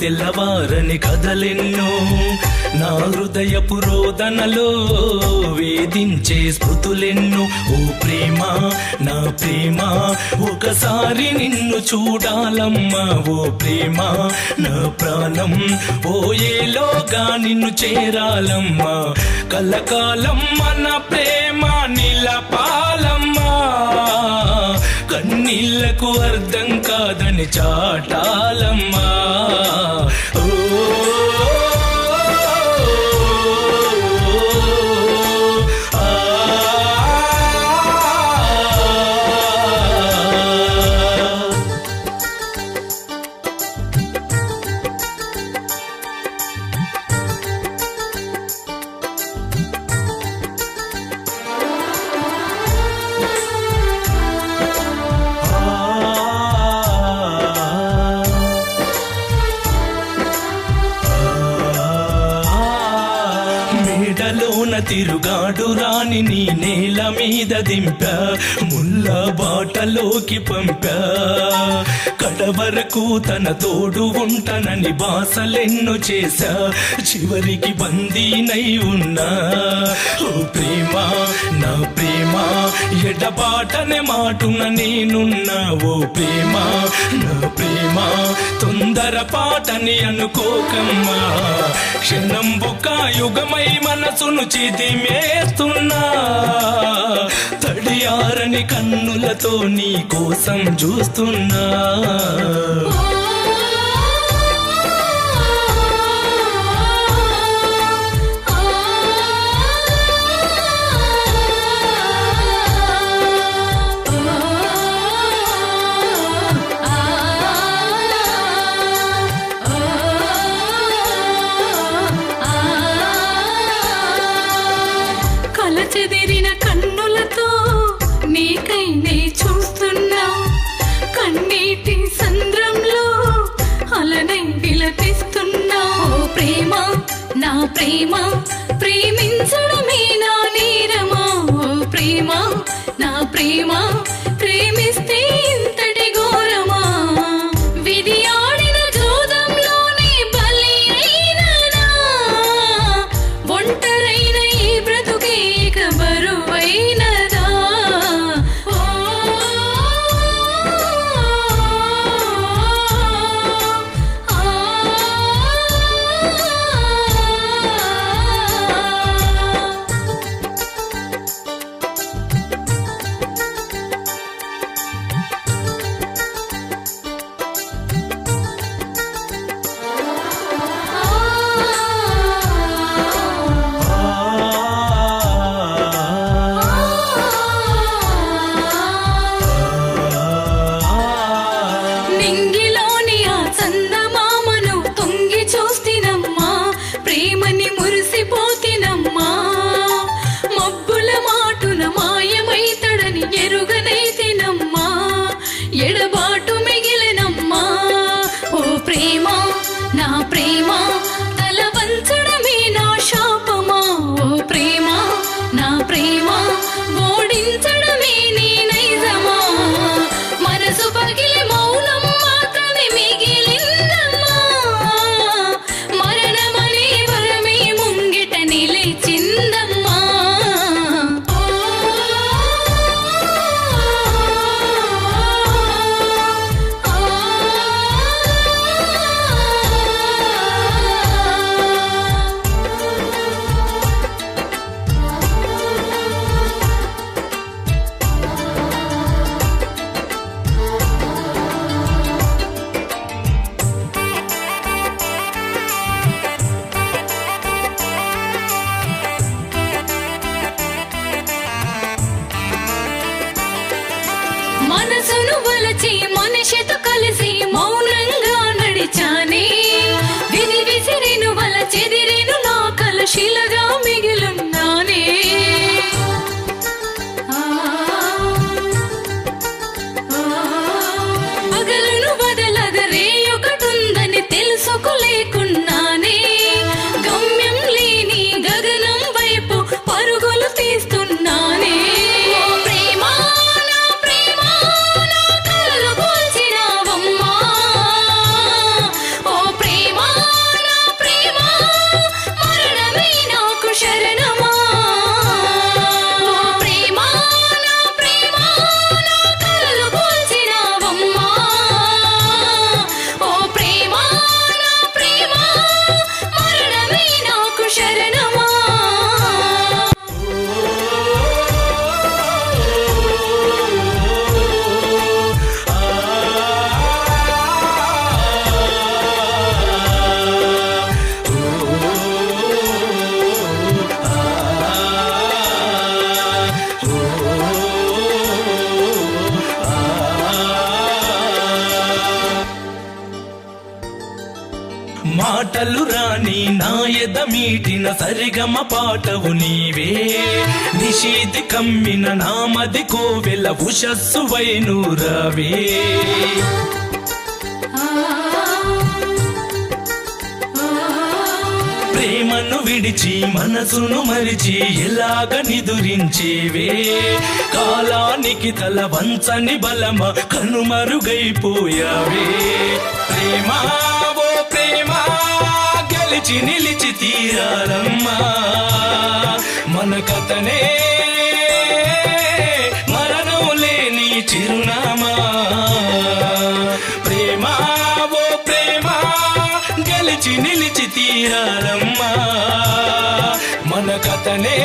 తెల్లవారని కథలెన్నో నా హృదయ పురోధనలో వేధించే స్మృతులెన్నో. ఓ ప్రేమ నా ప్రేమ ఒకసారి నిన్ను చూడాలమ్మా. ఓ ప్రేమ నా ప్రాణం పోయేలోగా నిన్ను చేరాలమ్మా. కలకాలం మన ప్రేమ నిలపాలమ్మా. కన్నీళ్లకు అర్థం కాదని చాటాలమ్మా. ఓ మేడలోన తిరుగాడు రాని నీ నేల మీద దింపా. ముళ్ళ బాటలోకి పంపా. కడవరకు తన తోడు ఉంటనని బాసలెన్నో చేశా. చివరికి బందీనై ఉన్నా. ఓ ప్రేమ నా ప్రేమ ఎడబాటనే మాటున నేనున్నా. ఓ ప్రేమ నా ప్రేమ తొందరపాటని అనుకోకమ్మా. క్షణం ఒక యుగమై మనసును చిదిమేస్తున్నా. తడియారని కన్నులతో నీ కోసం చూస్తున్నా. చెదిరిన కన్నులతో నీకై నే చూస్తున్నా. కన్నీటి సంద్రంలో అలనై విలపిస్తున్నా. ఓ ప్రేమ నా ప్రేమ ప్రేమించడమే నా నేరమా. ఓ ప్రేమ నా ప్రేమ ప్రేమిస్తే ఇంతటి ఘోరమా. విధి ఆడిన జోదంలోనే బలి అయిననా. ఒంటరైన ఈ బ్రతుకే బరువైనదా. నింగిలోని ఆ చందమామను తొంగి చూస్తినమ్మా. ప్రేమని మురిసిపోతినమ్మా. మబ్బుల మాటున మాయమైతడని ఎరుగనైతినమ్మా. ఎడబాటు మిగిలినమ్మా. ఓ ప్రేమ నా ప్రేమ తల వంచడమే నా శాపమా. ఓ ప్రేమ నా ప్రేమ ఓడించడమే నీ నైజమా. మనసు పగిలి మౌనం మాత్రమే మిగిలిందమ్మా. మరణమనే వరమే ముంగిట రాని నా ఎద మీటిన సరిగమ పాటవు నీవే నిషీది కమ్మిన నామది కోవెల ఉషస్సు వైనూరవే ప్రేమను విడిచి మనసును మరిచి ఎలాగ నిదురించేవే కాలానికి తల వంచని బలమ కనుమరుగైపోయావే ప్రేమ ఓ ప్రేమ గెలిచి నిలిచి తీరాలమ్మా మన కథనే మరణం లేని చిరునామా ప్రేమ ఓ ప్రేమ గెలిచి నిలిచి తీరాలమ్మా మన కథనే